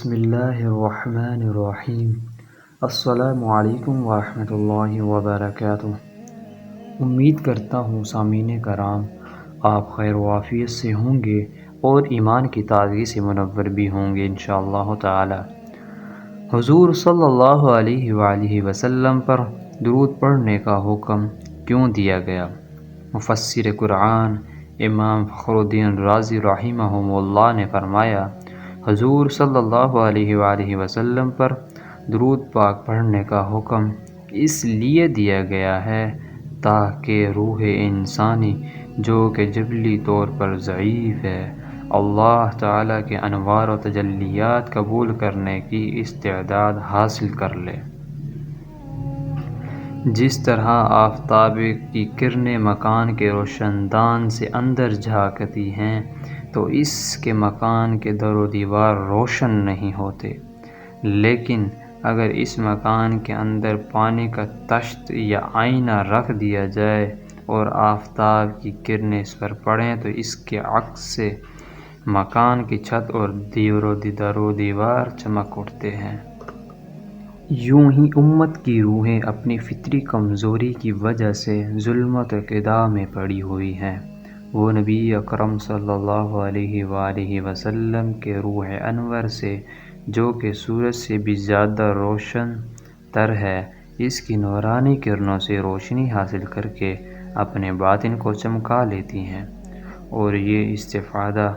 بسم اللہ الرحمن الرحیم۔ السلام علیکم ورحمۃ اللہ وبرکاتہ۔ امید کرتا ہوں سامعین کرام آپ خیر و عافیت سے ہوں گے اور ایمان کی تازگی سے منور بھی ہوں گے انشاءاللہ تعالی۔ حضور صلی اللہ علیہ وآلہ وسلم پر درود پڑھنے کا حکم کیوں دیا گیا؟ مفسر قرآن امام فخر الدین رازی رحمہ اللہ نے فرمایا، حضور صلی اللہ علیہ وآلہ وسلم پر درود پاک پڑھنے کا حکم اس لیے دیا گیا ہے تاکہ روح انسانی جو کہ جبلی طور پر ضعیف ہے، اللہ تعالیٰ کے انوار و تجلیات قبول کرنے کی استعداد حاصل کر لے۔ جس طرح آفتاب کی کرنیں مکان کے روشن دان سے اندر جھانکتی ہیں تو اس کے مکان کے در و دیوار روشن نہیں ہوتے، لیکن اگر اس مکان کے اندر پانی کا طشت یا آئینہ رکھ دیا جائے اور آفتاب کی کرنیں اس پر پڑیں تو اس کے عکس سے مکان کی چھت اور در و دیوار چمک اٹھتے ہیں۔ یوں ہی امت کی روحیں اپنی فطری کمزوری کی وجہ سے ظلمت و قدح میں پڑی ہوئی ہیں۔ وہ نبی اکرم صلی اللہ علیہ وآلہ وسلم کے روح انور سے جو کہ سورج سے بھی زیادہ روشن تر ہے، اس کی نورانی کرنوں سے روشنی حاصل کر کے اپنے باطن کو چمکا لیتی ہیں، اور یہ استفادہ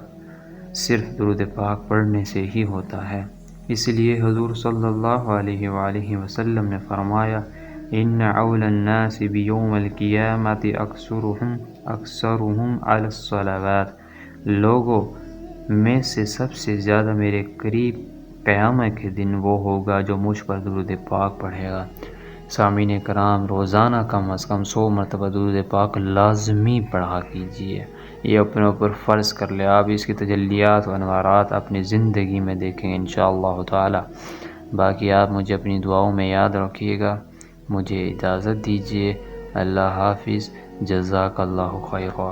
صرف درود پاک پڑھنے سے ہی ہوتا ہے۔ اس لیے حضور صلی اللہ علیہ وآلہ وسلم نے فرمایا، ان اول الناس بیوم القیامت اکثرهم علی الصلوات، لوگوں میں سے سب سے زیادہ میرے قریب قیامت کے دن وہ ہوگا جو مجھ پر درود پاک پڑھے گا۔ سامعین کرام، روزانہ کم از کم 100 مرتبہ درود پاک لازمی پڑھا کیجیے۔ یہ اپنے اوپر فرض کر لے، آپ اس کی تجلیات و انوارات اپنی زندگی میں دیکھیں گے انشاءاللہ تعالی۔ باقی آپ مجھے اپنی دعاؤں میں یاد رکھیے گا۔ مجھے اجازت دیجیے، اللہ حافظ، جزاک اللہ خیرا۔